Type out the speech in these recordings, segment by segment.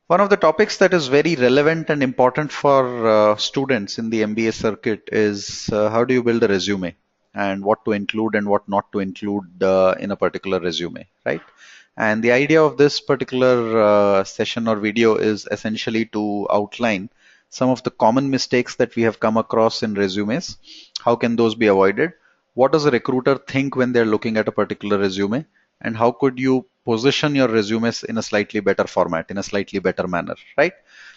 One of the topics that is very relevant and important for students in the MBA circuit is how do you build a resume and what to include and what not to include in a particular resume, right? And the idea of this particular session or video is essentially to outline some of the common mistakes that we have come across in resumes. How can those be avoided? What does a recruiter think when they're looking at a particular resume? And how could you position your resumes in a slightly better format, in a slightly better manner, right?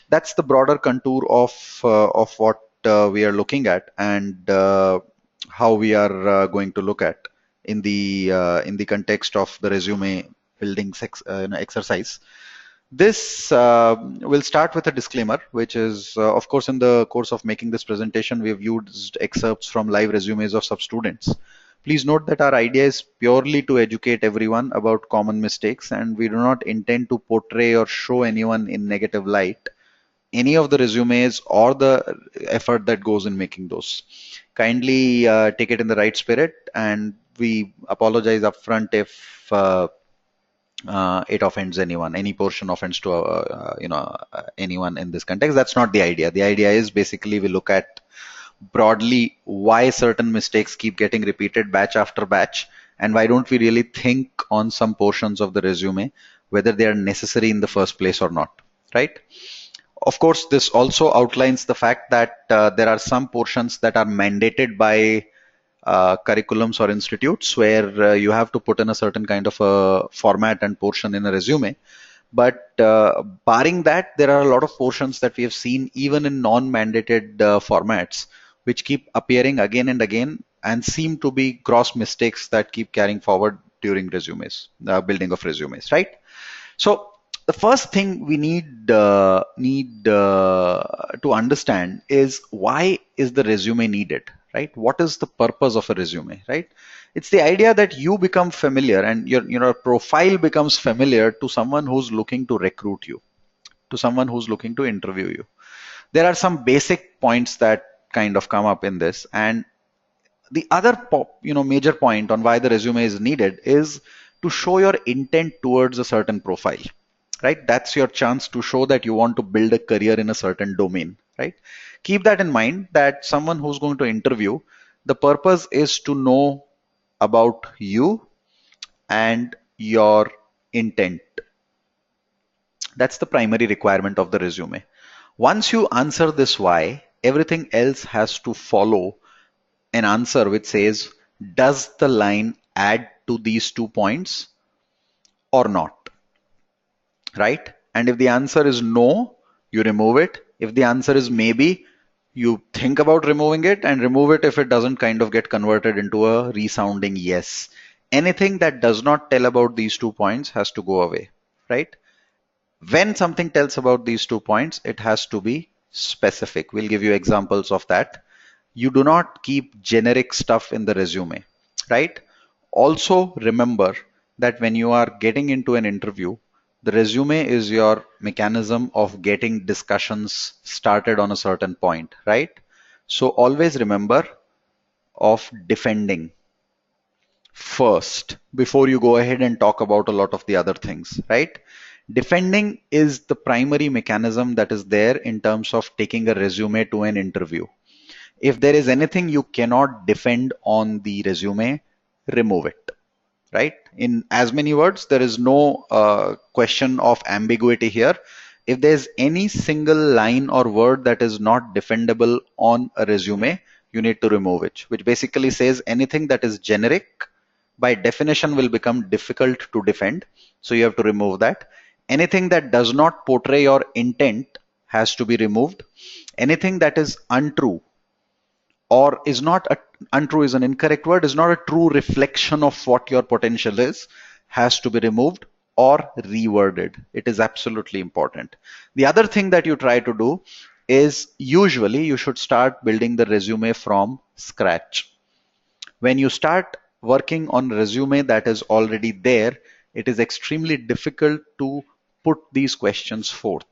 That's the broader contour of what we are looking at and how we are going to look at in the context of the resume building exercise. This will start with a disclaimer, which is, of course, in the course of making this presentation, we have used excerpts from live resumes of sub students. Please note that our idea is purely to educate everyone about common mistakes, and we do not intend to portray or show anyone in negative light any of the resumes or the effort that goes in making those. Kindly take it in the right spirit, and we apologize upfront if it offends anyone, any portion offends to anyone in this context. That's not the idea. The idea is basically we look at broadly why certain mistakes keep getting repeated batch after batch, and why don't we really think on some portions of the resume whether they are necessary in the first place or not, right? Of course, this also outlines the fact that there are some portions that are mandated by curriculums or institutes where you have to put in a certain kind of a format and portion in a resume. But barring that, there are a lot of portions that we have seen even in non-mandated formats, which keep appearing again and again and seem to be gross mistakes that keep carrying forward during resumes, building of resumes, right? So the first thing we need to understand is why is the resume needed, right? What is the purpose of a resume, right? It's the idea that you become familiar and your profile becomes familiar to someone who's looking to recruit you, to someone who's looking to interview you. There are some basic points that kind of come up in this, and the other major point on why the resume is needed is to show your intent towards a certain profile, right? That's your chance to show that you want to build a career in a certain domain, right? Keep that in mind that someone who's going to interview, the purpose is to know about you and your intent. That's the primary requirement of the resume. Once you answer this why, everything else has to follow an answer which says, does the line add to these 2 points or not, right? And if the answer is no, you remove it. If the answer is maybe, you think about removing it and remove it if it doesn't kind of get converted into a resounding yes. Anything that does not tell about these 2 points has to go away, right? When something tells about these 2 points, it has to be specific. We'll give you examples of that. You do not keep generic stuff in the resume, right? Also remember that when you are getting into an interview, the resume is your mechanism of getting discussions started on a certain point, right? So always remember of defending first before you go ahead and talk about a lot of the other things, right? Defending is the primary mechanism that is there in terms of taking a resume to an interview. If there is anything you cannot defend on the resume, remove it, right? In as many words, there is no question of ambiguity here. If there's any single line or word that is not defendable on a resume, you need to remove it, which basically says anything that is generic by definition will become difficult to defend. So you have to remove that. Anything that does not portray your intent has to be removed. Anything that is untrue or is not untrue is an incorrect word, is not a true reflection of what your potential is, has to be removed or reworded. It is absolutely important. The other thing that you try to do is usually you should start building the resume from scratch. When you start working on resume that is already there, it is extremely difficult to put these questions forth,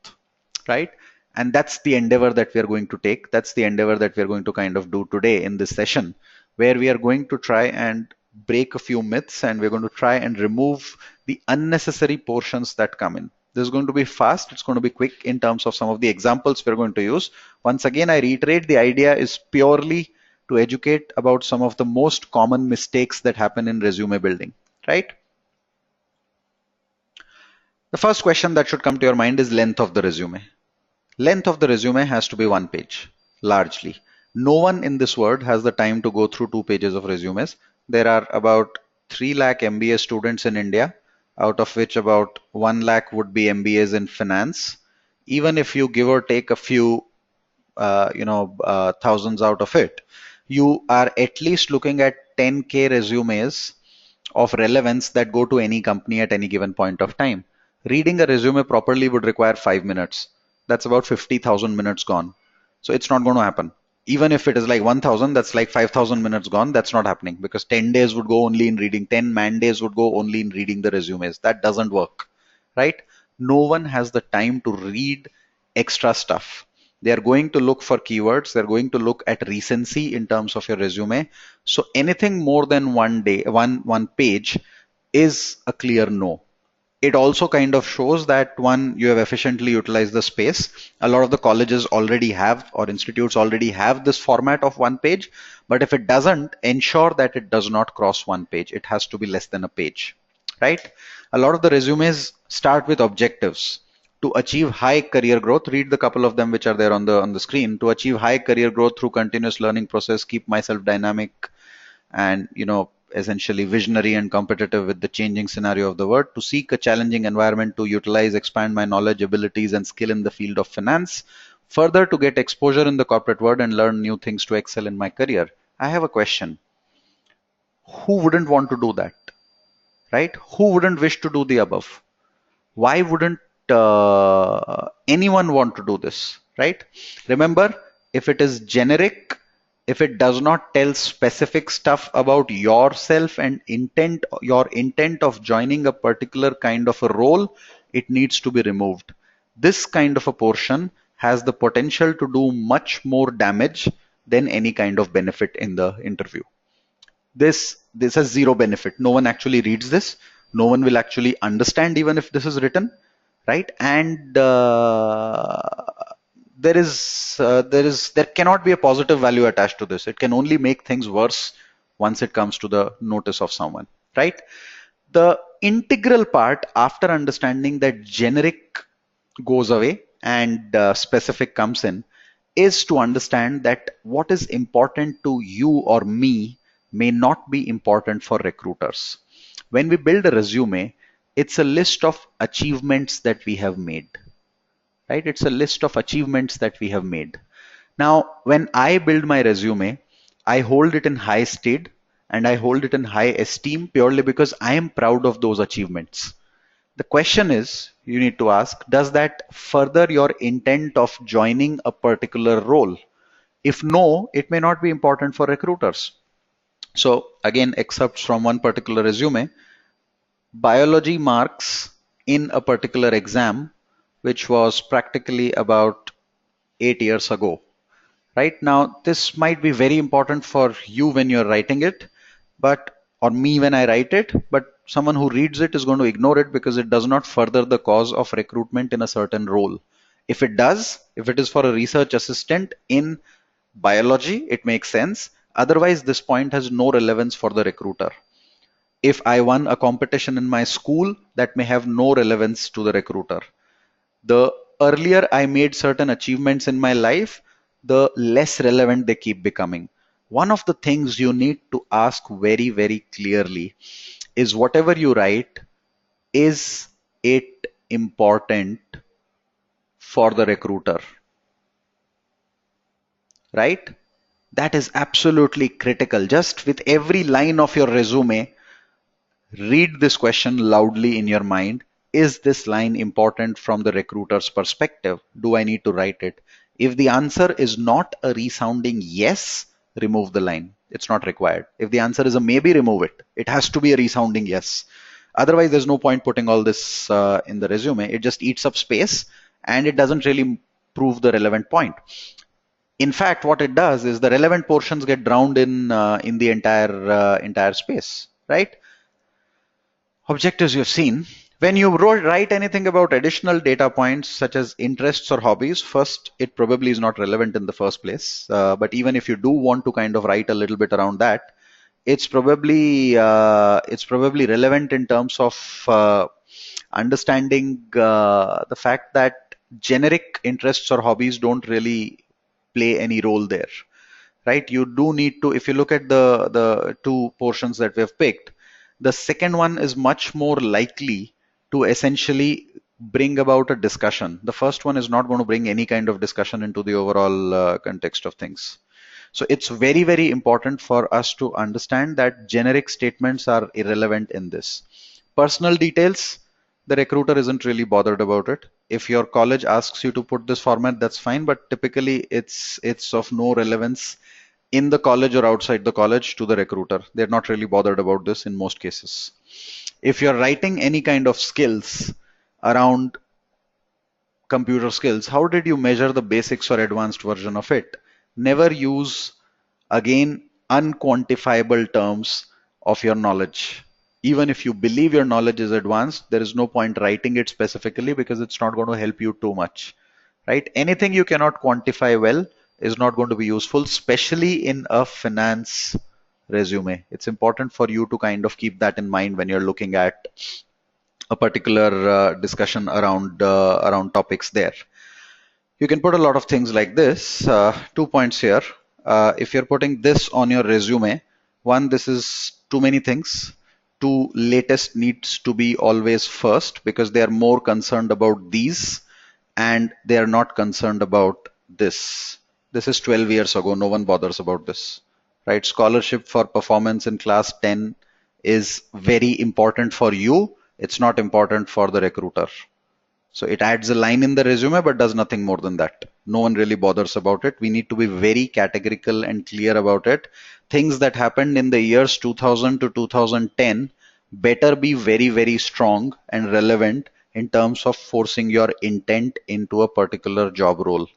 right? And that's the endeavor that we are going to take. That's the endeavor that we are going to kind of do today in this session, where we are going to try and break a few myths and we're going to try and remove the unnecessary portions that come in. This is going to be fast. It's going to be quick in terms of some of the examples we're going to use. Once again, I reiterate, the idea is purely to educate about some of the most common mistakes that happen in resume building, right? The first question that should come to your mind is length of the resume. Length of the resume has to be 1 page, largely. No one in this world has the time to go through 2 pages of resumes. There are about 3 lakh MBA students in India, out of which about 1 lakh would be MBAs in finance. Even if you give or take a few, thousands out of it, you are at least looking at 10K resumes of relevance that go to any company at any given point of time. Reading a resume properly would require 5 minutes. That's about 50,000 minutes gone. So it's not going to happen. Even if it is like 1,000, that's like 5,000 minutes gone. That's not happening because 10 days would go only in reading. 10 man days would go only in reading the resumes. That doesn't work, right? No one has the time to read extra stuff. They are going to look for keywords. They're going to look at recency in terms of your resume. So anything more than one page is a clear no. It also kind of shows that one, you have efficiently utilized the space. A lot of the colleges already have, or institutes already have, this format of 1 page, but if it doesn't, ensure that it does not cross 1 page. It has to be less than a page, right? A lot of the resumes start with objectives to achieve high career growth. Read the couple of them which are there on the screen. To achieve high career growth through continuous learning process, keep myself dynamic, and essentially visionary and competitive with the changing scenario of the world, to seek a challenging environment to utilize, expand my knowledge, abilities, and skill in the field of finance, further to get exposure in the corporate world and learn new things to excel in my career. I have a question. Who wouldn't want to do that, right? Who wouldn't wish to do the above? Why wouldn't anyone want to do this, right? Remember, if it is generic, if it does not tell specific stuff about yourself and intent, your intent of joining a particular kind of a role, it needs to be removed. This kind of a portion has the potential to do much more damage than any kind of benefit in the interview. This has zero benefit. No one actually reads this. No one will actually understand even if this is written, right? And there cannot be a positive value attached to this. It can only make things worse once it comes to the notice of someone, right? The integral part after understanding that generic goes away and specific comes in is to understand that what is important to you or me may not be important for recruiters. When we build a resume, it's a list of achievements that we have made, right? It's a list of achievements that we have made. Now, when I build my resume, I hold it in high stead and I hold it in high esteem purely because I am proud of those achievements. The question is, you need to ask, does that further your intent of joining a particular role? If no, it may not be important for recruiters. So again, excerpts from one particular resume. Biology marks in a particular exam, which was practically about 8 years ago. Right now, this might be very important for you when you're writing it, or me when I write it, but someone who reads it is going to ignore it because it does not further the cause of recruitment in a certain role. If it does, if it is for a research assistant in biology, it makes sense. Otherwise, this point has no relevance for the recruiter. If I won a competition in my school, that may have no relevance to the recruiter. The earlier I made certain achievements in my life, the less relevant they keep becoming. One of the things you need to ask very, very clearly is whatever you write, is it important for the recruiter? Right? That is absolutely critical. Just with every line of your resume, read this question loudly in your mind. Is this line important from the recruiter's perspective? Do I need to write it? If the answer is not a resounding yes, remove the line. It's not required. If the answer is a maybe, remove it. It has to be a resounding yes. Otherwise, there's no point putting all this in the resume. It just eats up space and it doesn't really prove the relevant point. In fact, what it does is the relevant portions get drowned in the entire space, right? Objectives you've seen. When you write anything about additional data points such as interests or hobbies, first, it probably is not relevant in the first place. But even if you do want to kind of write a little bit around that, it's probably relevant in terms of understanding the fact that generic interests or hobbies don't really play any role there, right? You do need to, if you look at the two portions that we have picked, the second one is much more likely to essentially bring about a discussion. The first one is not going to bring any kind of discussion into the overall context of things. So it's very, very important for us to understand that generic statements are irrelevant in this. Personal details, the recruiter isn't really bothered about it. If your college asks you to put this format, that's fine, but typically it's of no relevance in the college or outside the college to the recruiter. They're not really bothered about this in most cases. If you're writing any kind of skills around computer skills, how did you measure the basics or advanced version of it? Never use, again, unquantifiable terms of your knowledge. Even if you believe your knowledge is advanced, there is no point writing it specifically because it's not going to help you too much, right? Anything you cannot quantify well is not going to be useful, especially in a finance resume. It's important for you to kind of keep that in mind when you're looking at a particular discussion around topics there. You can put a lot of things like this. 2 points here. If you're putting this on your resume, one, this is too many things. Two, latest needs to be always first because they are more concerned about these and they are not concerned about this. This is 12 years ago. No one bothers about this, right? Scholarship for performance in class 10 is very important for you. It's not important for the recruiter. So it adds a line in the resume, but does nothing more than that. No one really bothers about it. We need to be very categorical and clear about it. Things that happened in the years 2000 to 2010 better be very, very strong and relevant in terms of forcing your intent into a particular job role.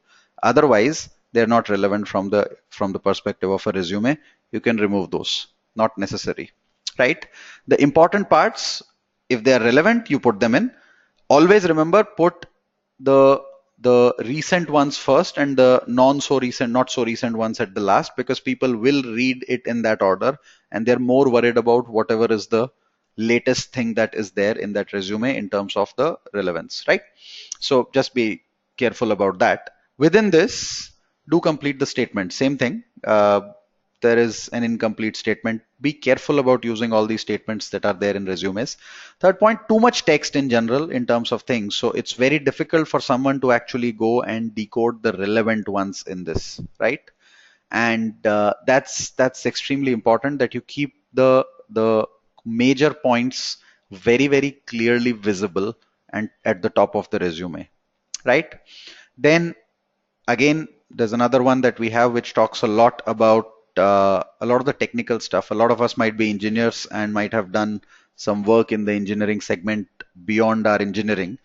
Otherwise, they're not relevant from the perspective of a resume. You can remove those. Not necessary, right? The important parts, if they are relevant, you put them in. Always remember, put the recent ones first and the not so recent ones at the last, because people will read it in that order and they're more worried about whatever is the latest thing that is there in that resume in terms of the relevance, right? So just be careful about that. Within this, do complete the statement. Same thing. There is an incomplete statement. Be careful about using all these statements that are there in resumes. Third point, too much text in general in terms of things. So it's very difficult for someone to actually go and decode the relevant ones in this, right? And that's extremely important that you keep the major points very, very clearly visible and at the top of the resume, right? Then again, there's another one that we have which talks a lot about a lot of the technical stuff. A lot of us might be engineers and might have done some work in the engineering segment beyond our engineering.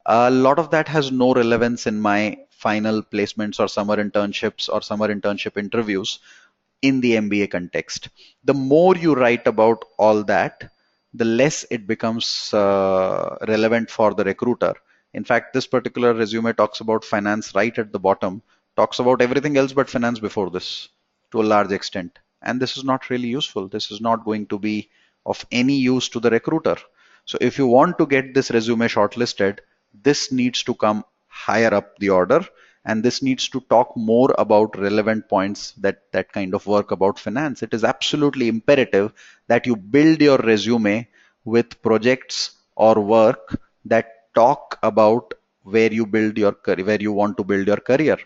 A lot of that has no relevance in my final placements or summer internships or summer internship interviews in the MBA context. The more you write about all that, the less it becomes relevant for the recruiter. In fact, this particular resume talks about finance right at the bottom, talks about everything else but finance before this to a large extent. And this is not really useful. This is not going to be of any use to the recruiter. So if you want to get this resume shortlisted, this needs to come higher up the order, and this needs to talk more about relevant points that kind of work about finance. It is absolutely imperative that you build your resume with projects or work that talk about where you build your career, where you want to build your career.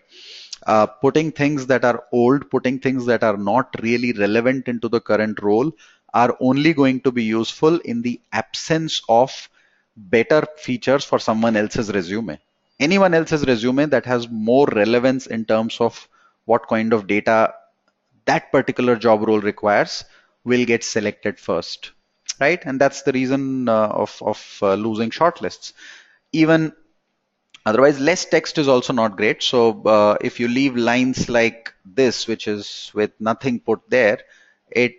Putting things that are old, putting things that are not really relevant into the current role are only going to be useful in the absence of better features for someone else's resume. Anyone else's resume that has more relevance in terms of what kind of data that particular job role requires will get selected first, right? And that's the reason of losing shortlists. Even otherwise, less text is also not great. So if you leave lines like this, which is with nothing put there, it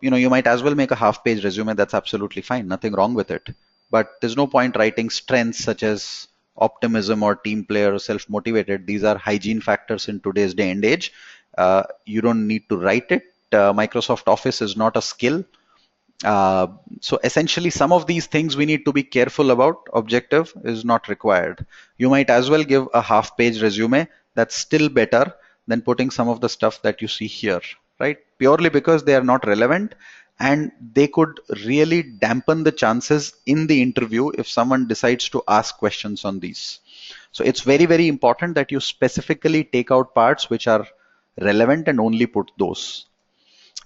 you might as well make a half-page resume. That's absolutely fine. Nothing wrong with it. but there's no point writing strengths such as optimism or team player or self-motivated. These are hygiene factors in today's day and age. You don't need to write it. Microsoft Office is not a skill. Uh, so essentially, some of these things we need to be careful about. Objective is not required. You might as well give a half-page resume. That's still better than putting some of the stuff that you see here, right? Purely because they are not relevant and they could really dampen the chances in the interview if someone decides to ask questions on these. So it's very, very important that you specifically take out parts which are relevant and only put those,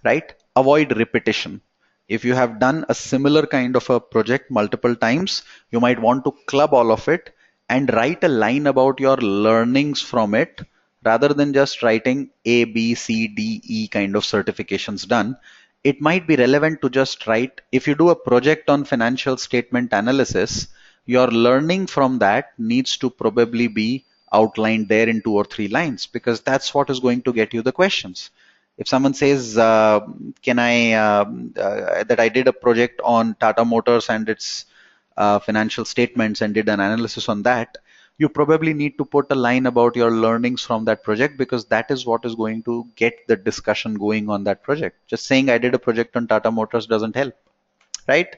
right? Avoid repetition. If you have done a similar kind of a project multiple times, you might want to club all of it and write a line about your learnings from it rather than just writing A, B, C, D, E kind of certifications done. It might be relevant to just write, if you do a project on financial statement analysis, your learning from that needs to probably be outlined there in 2 or 3 lines because that's what is going to get you the questions. If someone says, "Can I that I did a project on Tata Motors and its financial statements and did an analysis on that," you probably need to put a line about your learnings from that project because that is what is going to get the discussion going on that project. Just saying I did a project on Tata Motors doesn't help, right?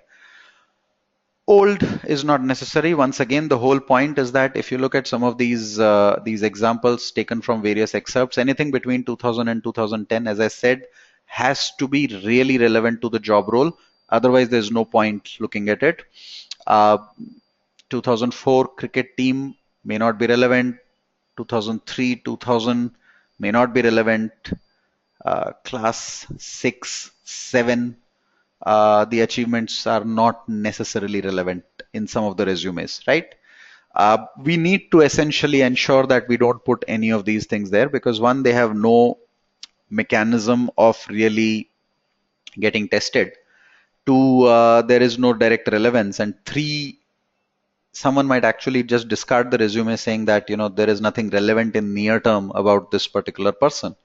Old is not necessary. Once again, the whole point is that if you look at some of these examples taken from various excerpts, anything between 2000 and 2010, as I said, has to be really relevant to the job role. Otherwise, there's no point looking at it. Uh, 2004 cricket team may not be relevant. 2003, 2000 may not be relevant. Class 6, 7, the achievements are not necessarily relevant in some of the resumes, right? We need to essentially ensure that we don't put any of these things there because one, they have no mechanism of really getting tested. Two, there is no direct relevance. And three, someone might actually just discard the resume saying that, there is nothing relevant in near term about this particular person,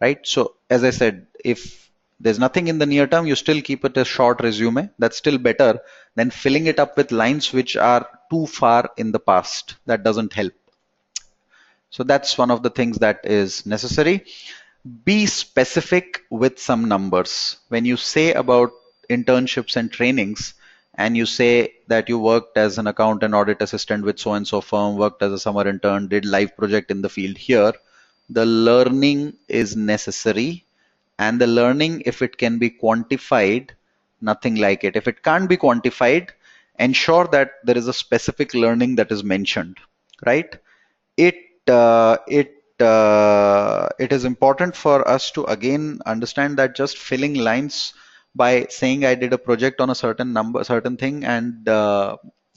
right? So as I said, if there's nothing in the near term, you still keep it a short resume. That's still better than filling it up with lines which are too far in the past. That doesn't help. So that's one of the things that is necessary. Be specific with some numbers. When you say about internships and trainings, and you say that you worked as an account and audit assistant with so and so firm, worked as a summer intern, did live project in the field here, the learning is necessary. And the learning, if it can be quantified, nothing like it. If it can't be quantified, ensure that there is a specific learning that is mentioned, right? It is important for us to again understand that just filling lines by saying I did a project on a certain number, certain thing, and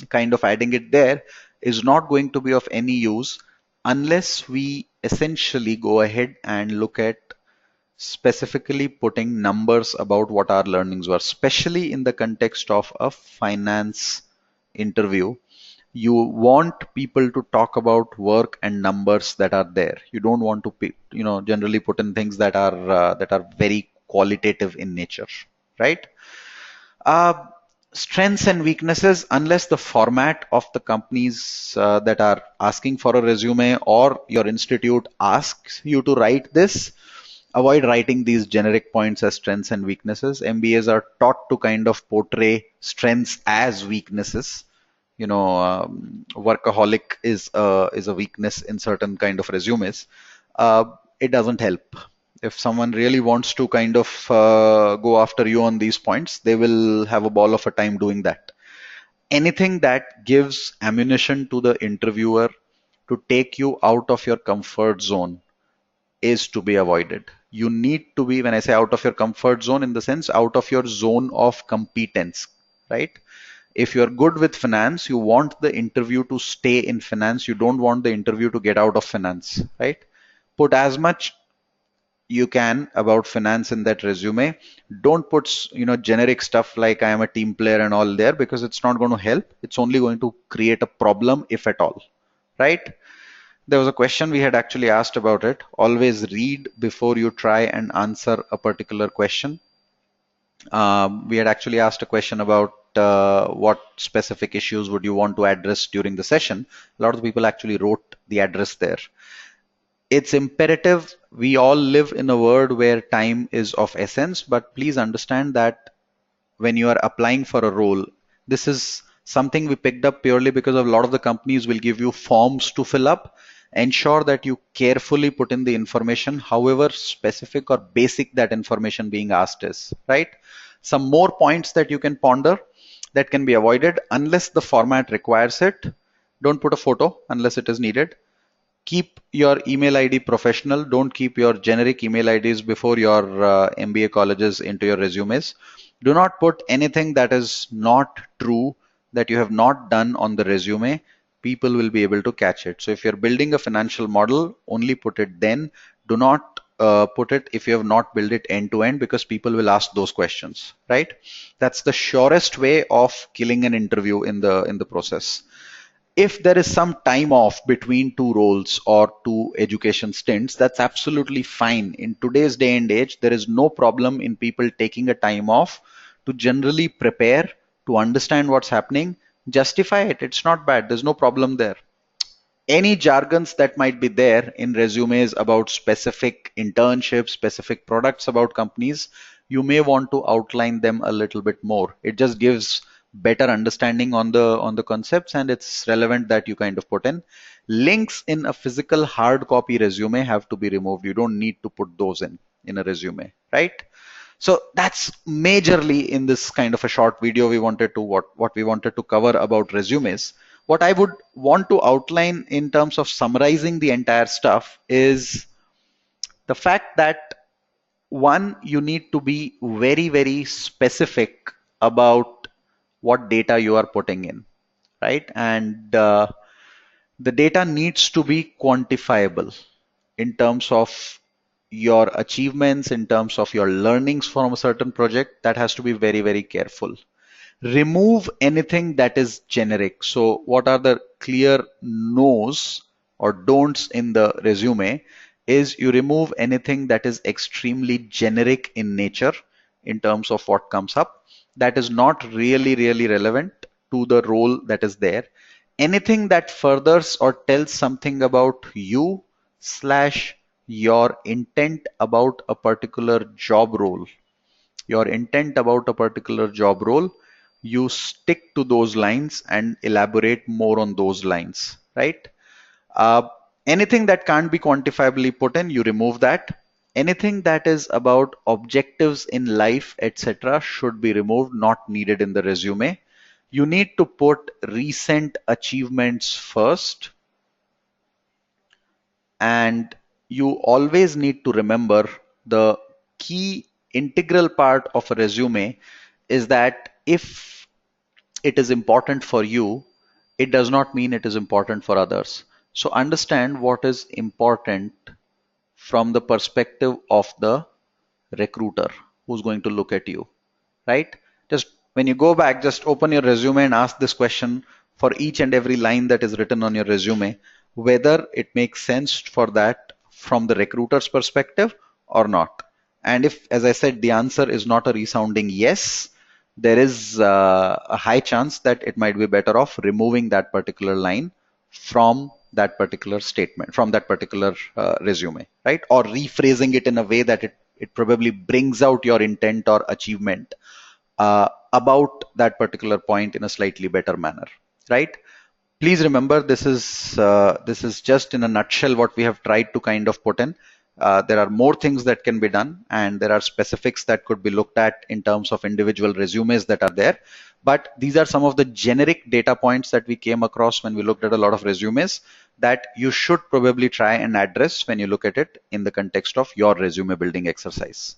kind of adding it there is not going to be of any use unless we essentially go ahead and look at specifically putting numbers about what our learnings were, especially in the context of a finance interview. You want people to talk about work and numbers that are there. You don't want to generally put in things that are very qualitative in nature, right? uh, Strengths and weaknesses, unless the format of the companies that are asking for a resume or your institute asks you to write this, avoid writing these generic points as strengths and weaknesses. MBAs are taught to kind of portray strengths as weaknesses. Workaholic is a weakness in certain kind of resumes. It doesn't help. If someone really wants to kind of go after you on these points, they will have a ball of a time doing that. Anything that gives ammunition to the interviewer to take you out of your comfort zone is to be avoided. You need to be, when I say out of your comfort zone, in the sense out of your zone of competence, right? If you're good with finance, you want the interview to stay in finance. You don't want the interview to get out of finance, right? Put as much you can about finance in that resume. Don't put, generic stuff like I am a team player and all there because it's not going to help. It's only going to create a problem, if at all, right? There was a question we had actually asked about it. Always read before you try and answer a particular question. We had actually asked a question about what specific issues would you want to address during the session, a lot of people actually wrote the address there. It's imperative. We all live in a world where time is of essence, but please understand that when you are applying for a role, this is something we picked up purely because a lot of the companies will give you forms to fill up. Ensure that you carefully put in the information, however specific or basic that information being asked is, right? Some more points that you can ponder that can be avoided unless the format requires it. Don't put a photo unless it is needed. Keep your email ID professional. Don't keep your generic email IDs before your MBA colleges into your resumes. Do not put anything that is not true, that you have not done on the resume. People will be able to catch it. So if you're building a financial model, only put it then. Do not put it if you have not built it end to end, because people will ask those questions, right? That's the surest way of killing an interview in the process. If there is some time off between two roles or two education stints, that's absolutely fine. In today's day and age, there is no problem in people taking a time off to generally prepare, to understand what's happening, justify it. It's not bad. There's no problem there. Any jargons that might be there in resumes about specific internships, specific products about companies, you may want to outline them a little bit more. It just gives better understanding on the concepts, and it's relevant that you kind of put in. Links in a physical hard copy resume have to be removed. You don't need to put those in a resume, right? So that's majorly in this kind of a short video we wanted to what we wanted to cover about resumes. What I would want to outline in terms of summarizing the entire stuff is the fact that one, you need to be very, very specific about what data you are putting in, right? And the data needs to be quantifiable in terms of your achievements, in terms of your learnings from a certain project. That has to be very, very careful. Remove anything that is generic. So what are the clear no's or don'ts in the resume is you remove anything that is extremely generic in nature in terms of what comes up. That is not really, really relevant to the role that is there. Anything that furthers or tells something about you slash your intent about a particular job role, you stick to those lines and elaborate more on those lines, right? Uh, Anything that can't be quantifiably put in, you remove that. Anything that is about objectives in life, etc., should be removed, not needed in the resume. You need to put recent achievements first, and you always need to remember the key integral part of a resume is that if it is important for you, it does not mean it is important for others. So understand what is important from the perspective of the recruiter who's going to look at you, right? Just when you go back, just open your resume and ask this question for each and every line that is written on your resume, whether it makes sense for that from the recruiter's perspective or not. And if, as I said, the answer is not a resounding yes, there is a high chance that it might be better off removing that particular line from that particular statement, from that particular resume, right? Or rephrasing it in a way that it probably brings out your intent or achievement about that particular point in a slightly better manner, right? Please remember, this is just in a nutshell what we have tried to kind of put in. There are more things that can be done, and there are specifics that could be looked at in terms of individual resumes that are there. But these are some of the generic data points that we came across when we looked at a lot of resumes that you should probably try and address when you look at it in the context of your resume building exercise.